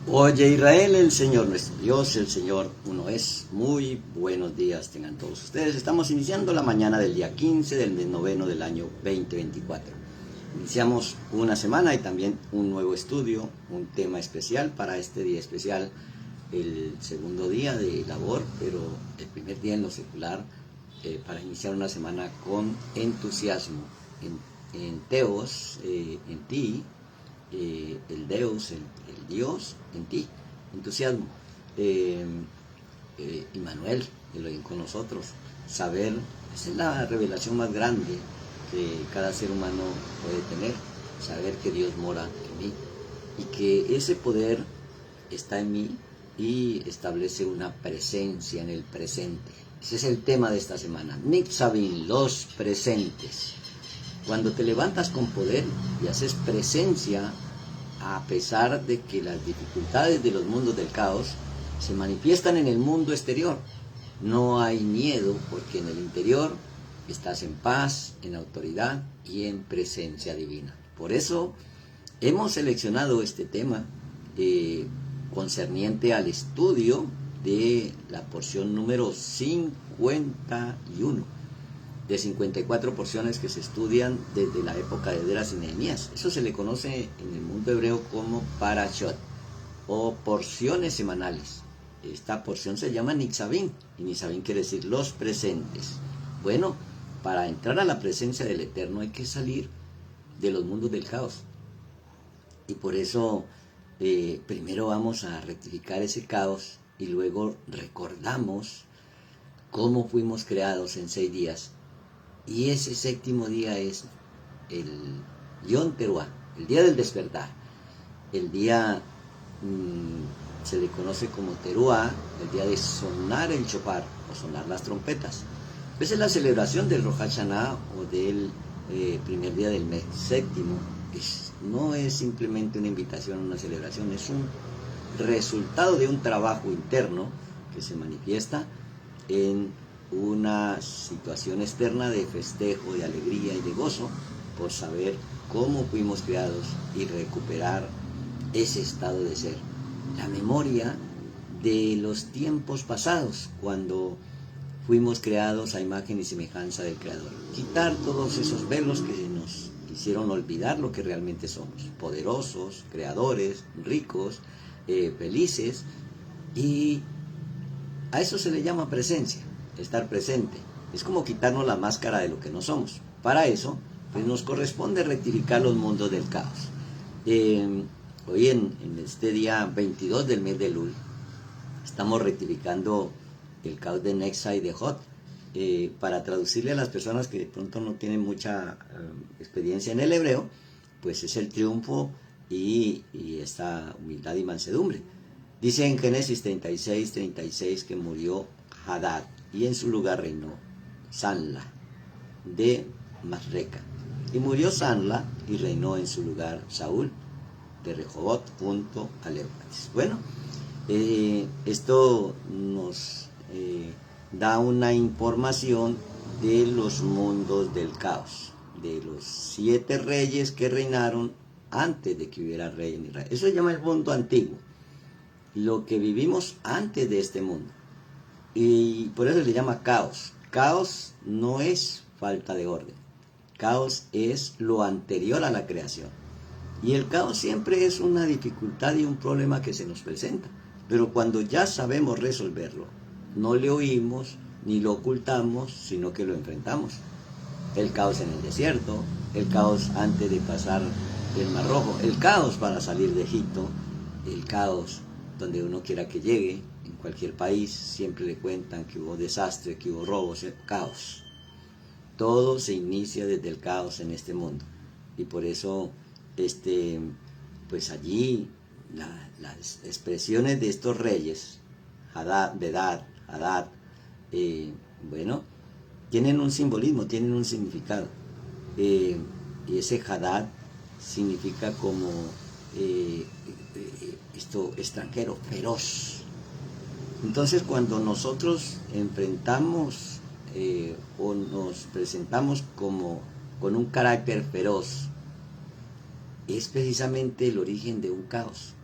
Oye Israel, el Señor nuestro Dios, el Señor uno es. Muy buenos días tengan todos ustedes. Estamos iniciando la mañana del día 15 del mes noveno del año 2024. Iniciamos una semana y también un nuevo estudio, un tema especial para este día especial, el segundo día de labor, pero el primer día en lo secular, para iniciar una semana con entusiasmo en Teos, en ti, el Deus, el Dios en ti, entusiasmo. Immanuel, Elohim con nosotros, saber, esa es la revelación más grande que cada ser humano puede tener, saber que Dios mora en mí y que ese poder está en mí y establece una presencia en el presente. Ese es el tema de esta semana, Nitzavim, los presentes. Cuando te levantas con poder y haces presencia, a pesar de que las dificultades de los mundos del caos se manifiestan en el mundo exterior, no hay miedo porque en el interior estás en paz, en autoridad y en presencia divina. Por eso hemos seleccionado este tema concerniente al estudio de la porción número 51 de 54 porciones que se estudian desde la época de Esdras y Nehemías. Eso se le conoce en el mundo hebreo como parashot o porciones semanales. Esta porción se llama Nitzavim, y Nitzavim quiere decir los presentes. Bueno, para entrar a la presencia del Eterno hay que salir de los mundos del caos. Y por eso primero vamos a rectificar ese caos y luego recordamos cómo fuimos creados en 6 días. Y ese séptimo día es el Yom Teruah, el día del despertar. El día se le conoce como Teruah, el día de sonar el shofar o sonar las trompetas. Esa es la celebración del Rosh Hashanah o del primer día del mes séptimo. No es simplemente una invitación a una celebración, es un resultado de un trabajo interno que se manifiesta en una situación externa de festejo, de alegría y de gozo por saber cómo fuimos creados y recuperar ese estado de ser, la memoria de los tiempos pasados cuando fuimos creados a imagen y semejanza del Creador, quitar todos esos velos que nos hicieron olvidar lo que realmente somos, poderosos, creadores, ricos, felices, y a eso se le llama presencia, estar presente. Es como quitarnos la máscara de lo que no somos. Para eso, pues nos corresponde rectificar los mundos del caos. Hoy en este día 22 del mes de Elul, estamos rectificando el caos de Nexa y de Hot. Para traducirle a las personas que de pronto no tienen mucha experiencia en el hebreo, pues es el triunfo y esta humildad y mansedumbre. Dice en Génesis 36 que murió Hadad y en su lugar reinó Sanla de Masreca. Y murió Sanla y reinó en su lugar Saúl de Rehobot junto al Éufrates. Bueno, esto nos da una información de los mundos del caos, de los 7 reyes que reinaron antes de que hubiera rey en Israel. Eso se llama el mundo antiguo, lo que vivimos antes de este mundo, y por eso se le llama caos. Caos no es falta de orden, caos es lo anterior a la creación, y el caos siempre es una dificultad y un problema que se nos presenta, pero cuando ya sabemos resolverlo, no le oímos ni lo ocultamos, sino que lo enfrentamos. El caos en el desierto, el caos antes de pasar el Mar Rojo, el caos para salir de Egipto, el caos donde uno quiera que llegue, en cualquier país, siempre le cuentan que hubo desastre, que hubo robos, caos. Todo se inicia desde el caos en este mundo. Y por eso, pues allí, las expresiones de estos reyes, Bedad, Hadad, bueno, tienen un simbolismo, tienen un significado. Y ese Hadad significa como extranjero, feroz. Entonces cuando nosotros enfrentamos o nos presentamos con un carácter feroz, es precisamente el origen de un caos.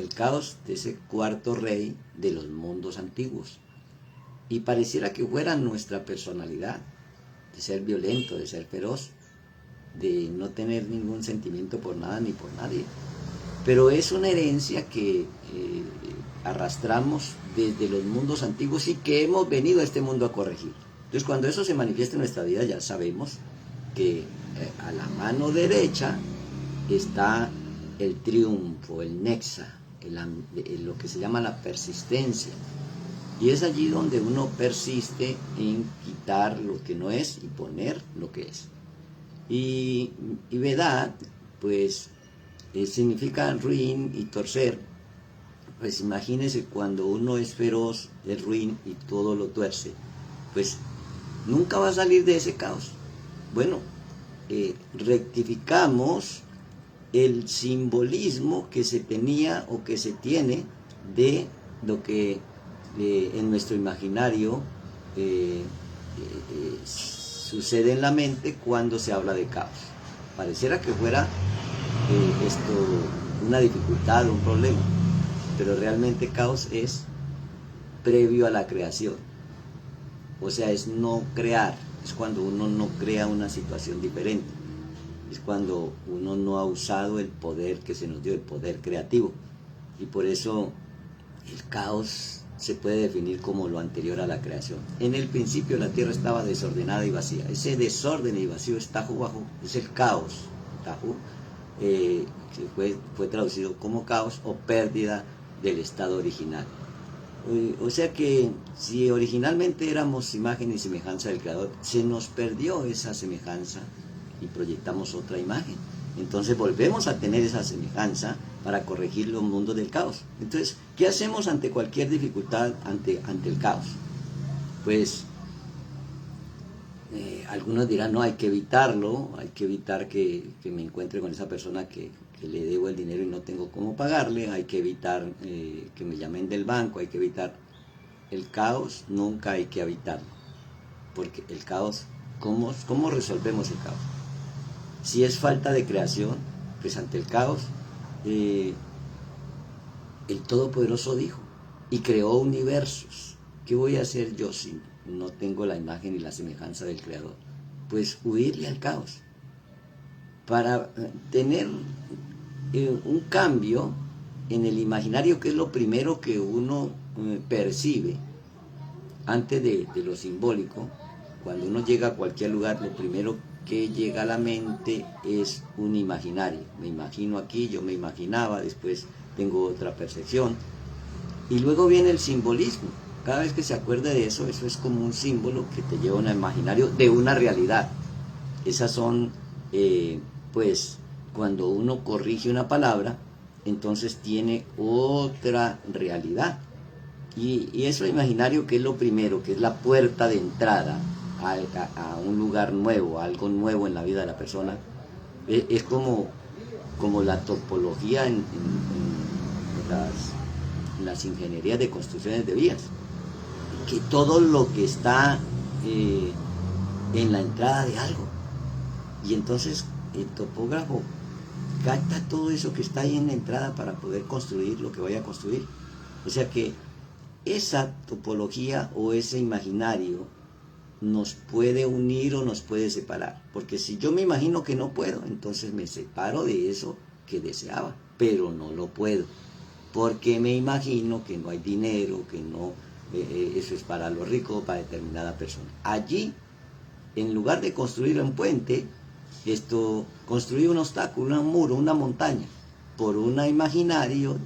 el caos de ese cuarto rey de los mundos antiguos. Y pareciera que fuera nuestra personalidad, de ser violento, de ser feroz, de no tener ningún sentimiento por nada ni por nadie. Pero es una herencia que arrastramos desde los mundos antiguos y que hemos venido a este mundo a corregir. Entonces, cuando eso se manifiesta en nuestra vida, ya sabemos que a la mano derecha está el triunfo, el nexa, lo que se llama la persistencia. Y es allí donde uno persiste en quitar lo que no es y poner lo que es. Y Vedad, pues, significa ruin y torcer. Pues imagínense, cuando uno es feroz, es ruin y todo lo tuerce, pues nunca va a salir de ese caos. Bueno, rectificamos el simbolismo que se tenía o que se tiene de lo que en nuestro imaginario sucede en la mente cuando se habla de caos. Pareciera que fuera esto una dificultad, un problema, pero realmente caos es previo a la creación. O sea, es no crear, es cuando uno no crea una situación diferente, es cuando uno no ha usado el poder que se nos dio, el poder creativo. Y por eso el caos se puede definir como lo anterior a la creación. En el principio la tierra estaba desordenada y vacía. Ese desorden y vacío es Tahu Wahu, es el caos. Tahu, que fue traducido como caos o pérdida del estado original. O sea que si originalmente éramos imagen y semejanza del Creador, se nos perdió esa semejanza y proyectamos otra imagen. Entonces volvemos a tener esa semejanza para corregir los mundos del caos. Entonces, ¿qué hacemos ante cualquier dificultad, ante el caos? Pues algunos dirán, no, hay que evitarlo, hay que evitar que me encuentre con esa persona que le debo el dinero y no tengo cómo pagarle, hay que evitar que me llamen del banco, hay que evitar el caos, nunca hay que evitarlo. Porque el caos, ¿cómo resolvemos el caos? Si es falta de creación, pues ante el caos, el Todopoderoso dijo y creó universos. ¿Qué voy a hacer yo si no tengo la imagen y la semejanza del Creador? Pues huirle al caos. Para tener un cambio en el imaginario, que es lo primero que uno percibe antes de lo simbólico. Cuando uno llega a cualquier lugar, lo primero que llega a la mente es un imaginario. Me imagino aquí, yo me imaginaba, después tengo otra percepción. Y luego viene el simbolismo. Cada vez que se acuerda de eso, eso es como un símbolo que te lleva a un imaginario de una realidad. Esas son, pues, cuando uno corrige una palabra, entonces tiene otra realidad. Y eso imaginario, que es lo primero, que es la puerta de entrada a un lugar nuevo, a algo nuevo en la vida de la persona, es como la topología en las ingenierías de construcciones de vías, que todo lo que está en la entrada de algo, y entonces el topógrafo capta todo eso que está ahí en la entrada para poder construir lo que vaya a construir. O sea que esa topología o ese imaginario nos puede unir o nos puede separar, porque si yo me imagino que no puedo, entonces me separo de eso que deseaba, pero no lo puedo, porque me imagino que no hay dinero, que no, eso es para los ricos, para determinada persona. Allí, en lugar de construir un puente, construí un obstáculo, un muro, una montaña, por un imaginario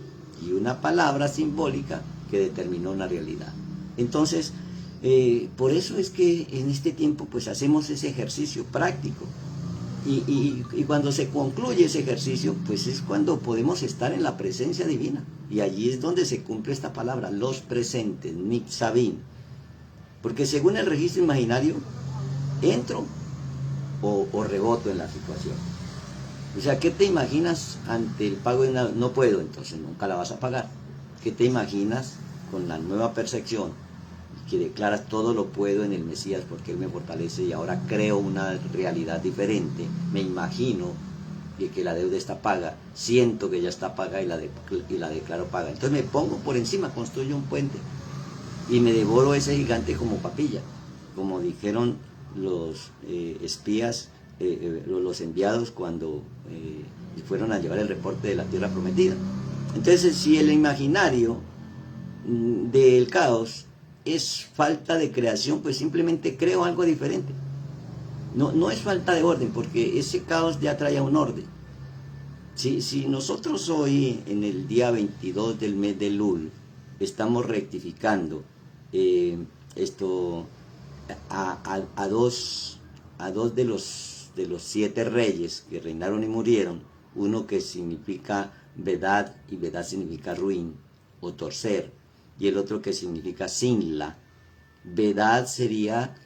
y una palabra simbólica que determinó una realidad. Entonces, por eso es que en este tiempo pues hacemos ese ejercicio práctico, y cuando se concluye ese ejercicio, pues es cuando podemos estar en la presencia divina, y allí es donde se cumple esta palabra, los presentes, Nitzavim, porque según el registro imaginario, entro o reboto en la situación. O sea, ¿qué te imaginas ante el pago de una? No puedo, entonces nunca la vas a pagar. ¿Qué te imaginas con la nueva percepción, que declaras todo lo puedo en el Mesías porque Él me fortalece y ahora creo una realidad diferente? Me imagino de que la deuda está paga, siento que ya está paga y la declaro paga. Entonces me pongo por encima, construyo un puente y me devoro ese gigante como papilla, como dijeron los espías, los enviados cuando fueron a llevar el reporte de la tierra prometida. Entonces, si el imaginario del caos es falta de creación, pues simplemente creo algo diferente. No es falta de orden, porque ese caos ya trae un orden. Si nosotros hoy, en el día 22 del mes de Lul, estamos rectificando esto a dos de los 7 reyes que reinaron y murieron, uno que significa Vedad, y Vedad significa ruin o torcer, y el otro que significa Sinla. Vedad sería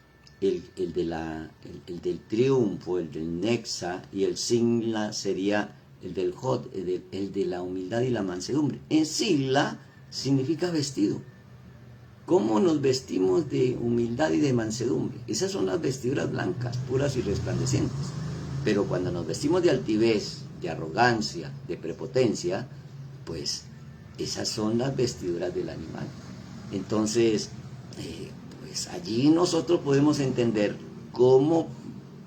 el del triunfo, el del Nexa, y el Sinla sería el del Jod, el de la humildad y la mansedumbre. En Sinla significa vestido. ¿Cómo nos vestimos de humildad y de mansedumbre? Esas son las vestiduras blancas, puras y resplandecientes. Pero cuando nos vestimos de altivez, de arrogancia, de prepotencia, pues esas son las vestiduras del animal. Entonces, pues allí nosotros podemos entender cómo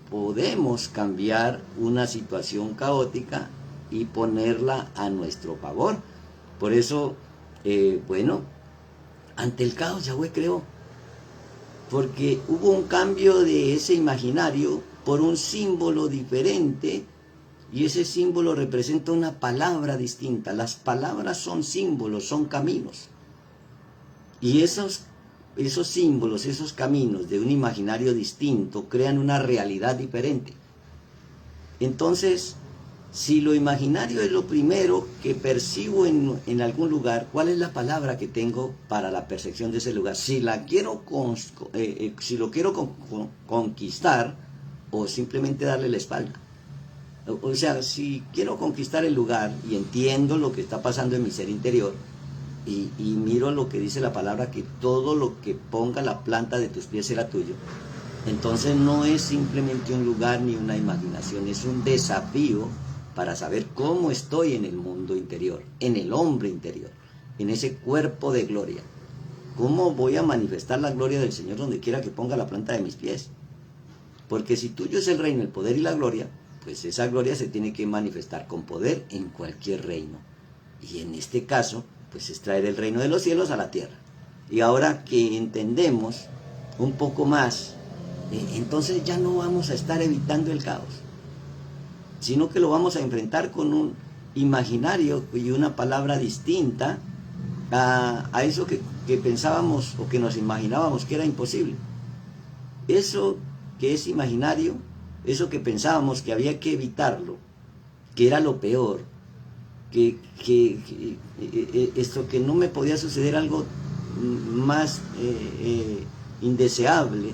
podemos cambiar una situación caótica y ponerla a nuestro favor. Por eso, bueno, ante el caos Yahweh creó, porque hubo un cambio de ese imaginario por un símbolo diferente, y ese símbolo representa una palabra distinta. Las palabras son símbolos, son caminos, y esos símbolos, esos caminos de un imaginario distinto crean una realidad diferente. Entonces, si lo imaginario es lo primero que percibo en algún lugar, ¿cuál es la palabra que tengo para la percepción de ese lugar? Si lo quiero conquistar, o simplemente darle la espalda. O sea, si quiero conquistar el lugar y entiendo lo que está pasando en mi ser interior, y miro lo que dice la palabra, que todo lo que ponga la planta de tus pies será tuyo, entonces no es simplemente un lugar ni una imaginación, es un desafío para saber cómo estoy en el mundo interior, en el hombre interior, en ese cuerpo de gloria. ¿Cómo voy a manifestar la gloria del Señor donde quiera que ponga la planta de mis pies? Porque si tuyo es el reino, el poder y la gloria, pues esa gloria se tiene que manifestar con poder en cualquier reino. Y en este caso, pues es traer el reino de los cielos a la tierra. Y ahora que entendemos un poco más, entonces ya no vamos a estar evitando el caos, sino que lo vamos a enfrentar con un imaginario y una palabra distinta a eso que pensábamos o que nos imaginábamos que era imposible. Eso que es imaginario, eso que pensábamos que había que evitarlo, que era lo peor, esto que no me podía suceder algo más indeseable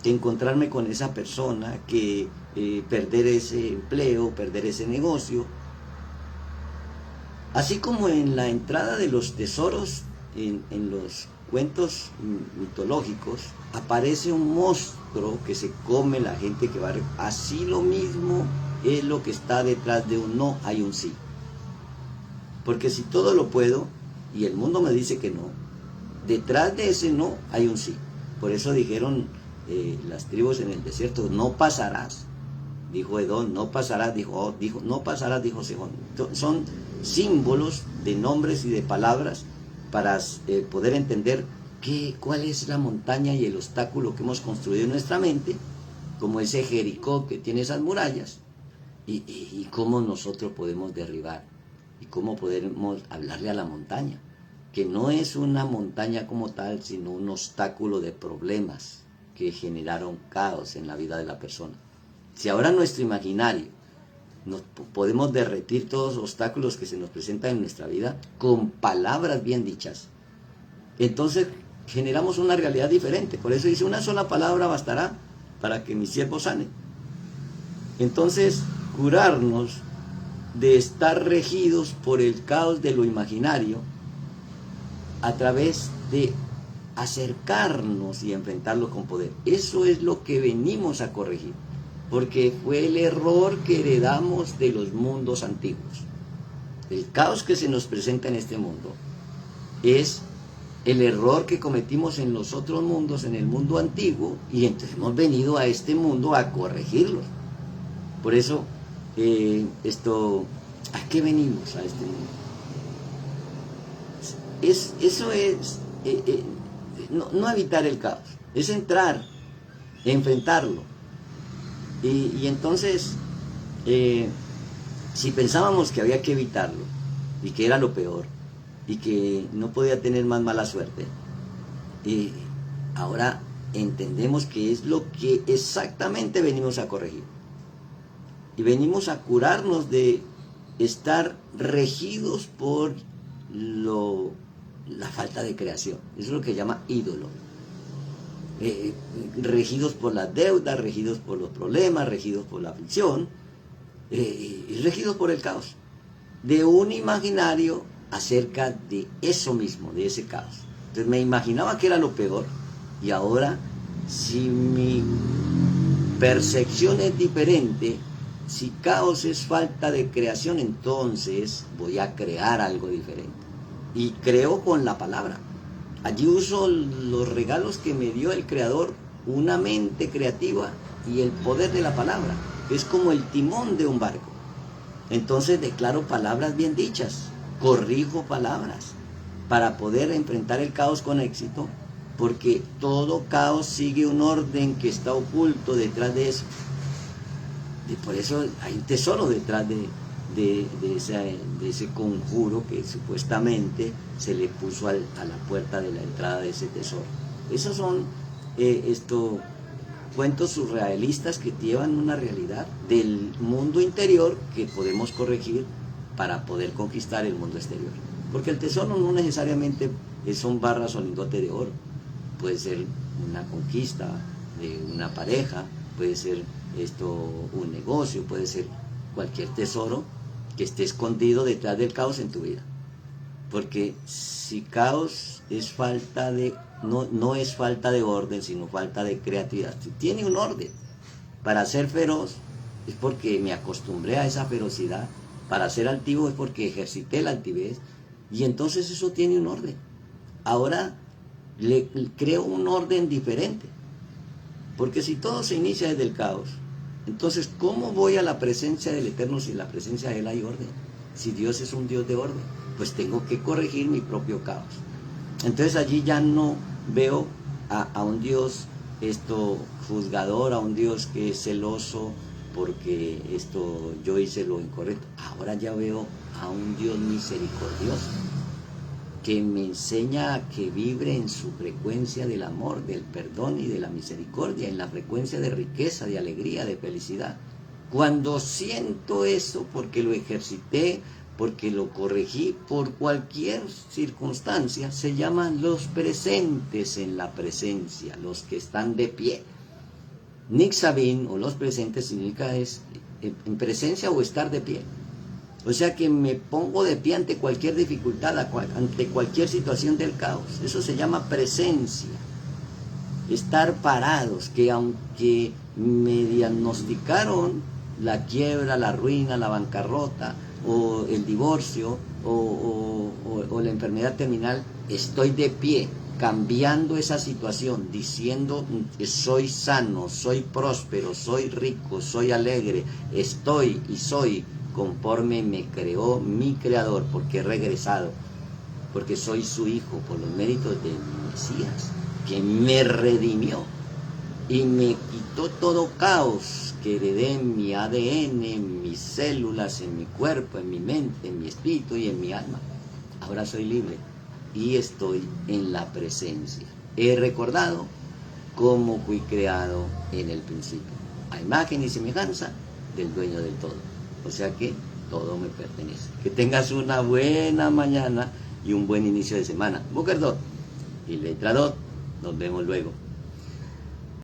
que encontrarme con esa persona, que perder ese empleo, perder ese negocio. Así como en la entrada de los tesoros en los cuentos mitológicos aparece un monstruo que se come la gente que va a... Así lo mismo es lo que está detrás de un no, hay un sí. Porque si todo lo puedo y el mundo me dice que no, detrás de ese no hay un sí. Por eso dijeron las tribus en el desierto, no pasarás. Dijo Edom, no pasarás, dijo no pasarás, dijo Sejón. Son símbolos de nombres y de palabras para poder entender cuál es la montaña y el obstáculo que hemos construido en nuestra mente, como ese Jericó que tiene esas murallas, y cómo nosotros podemos derribar, y cómo podemos hablarle a la montaña, que no es una montaña como tal, sino un obstáculo de problemas que generaron caos en la vida de la persona. Si ahora nuestro imaginario podemos derretir todos los obstáculos que se nos presentan en nuestra vida con palabras bien dichas, entonces generamos una realidad diferente. Por eso dice, una sola palabra bastará para que mi siervo sane. Entonces, curarnos de estar regidos por el caos de lo imaginario a través de acercarnos y enfrentarlo con poder. Eso es lo que venimos a corregir. porque fue el error que heredamos de los mundos antiguos. El caos que se nos presenta en este mundo es el error que cometimos en los otros mundos, en el mundo antiguo, y entonces hemos venido a este mundo a corregirlo. Por eso, ¿a qué venimos a este mundo? Eso es no evitar el caos, es entrar, enfrentarlo. Y entonces, si pensábamos que había que evitarlo, y que era lo peor, y que no podía tener más mala suerte, ahora entendemos que es lo que exactamente venimos a corregir. Y venimos a curarnos de estar regidos por la falta de creación. Eso es lo que llama ídolo. Regidos por las deudas, regidos por los problemas, regidos por la aflicción, y regidos por el caos. De un imaginario acerca de eso mismo, de ese caos. Entonces me imaginaba que era lo peor, y ahora, si mi percepción es diferente, si caos es falta de creación, entonces voy a crear algo diferente. Y creo con la palabra. Allí uso los regalos que me dio el Creador, una mente creativa y el poder de la palabra, que es como el timón de un barco. Entonces declaro palabras bien dichas, corrijo palabras, para poder enfrentar el caos con éxito, porque todo caos sigue un orden que está oculto detrás de eso. Y por eso hay un tesoro detrás de ese conjuro que supuestamente se le puso a la puerta de la entrada de ese tesoro. Esos son cuentos surrealistas que llevan una realidad del mundo interior que podemos corregir para poder conquistar el mundo exterior. Porque el tesoro no necesariamente son barras o lingotes de oro. Puede ser una conquista de una pareja, puede ser un negocio, puede ser cualquier tesoro que esté escondido detrás del caos en tu vida. Porque si caos es falta de, no es falta de orden, sino falta de creatividad. Si tiene un orden, para ser feroz es porque me acostumbré a esa ferocidad, para ser altivo es porque ejercité la altivez, y entonces eso tiene un orden. Ahora le creo un orden diferente, porque si todo se inicia desde el caos, entonces ¿cómo voy a la presencia del Eterno si en la presencia de Él hay orden? Si Dios es un Dios de orden, pues tengo que corregir mi propio caos. Entonces allí ya no veo a un Dios juzgador, a un Dios que es celoso porque yo hice lo incorrecto. Ahora ya veo a un Dios misericordioso que me enseña a que vibre en su frecuencia del amor, del perdón y de la misericordia, en la frecuencia de riqueza, de alegría, de felicidad. Cuando siento eso, porque lo ejercité, porque lo corregí, por cualquier circunstancia, se llaman los presentes en la presencia, los que están de pie. Nixabin, o los presentes, significa en presencia o estar de pie. O sea que me pongo de pie ante cualquier dificultad, ante cualquier situación del caos. Eso se llama presencia. Estar parados, que aunque me diagnosticaron la quiebra, la ruina, la bancarrota, o el divorcio, o la enfermedad terminal, estoy de pie, cambiando esa situación, diciendo que soy sano, soy próspero, soy rico, soy alegre, estoy y soy conforme me creó mi Creador, porque he regresado, porque soy su hijo por los méritos del Mesías, que me redimió y me quitó todo caos que heredé en mi ADN, en mis células, en mi cuerpo, en mi mente, en mi espíritu y en mi alma. Ahora soy libre y estoy en la presencia. He recordado cómo fui creado en el principio, a imagen y semejanza del dueño del todo. O sea que todo me pertenece. Que tengas una buena mañana y un buen inicio de semana. Boker Dot y Letra Dot. Nos vemos luego.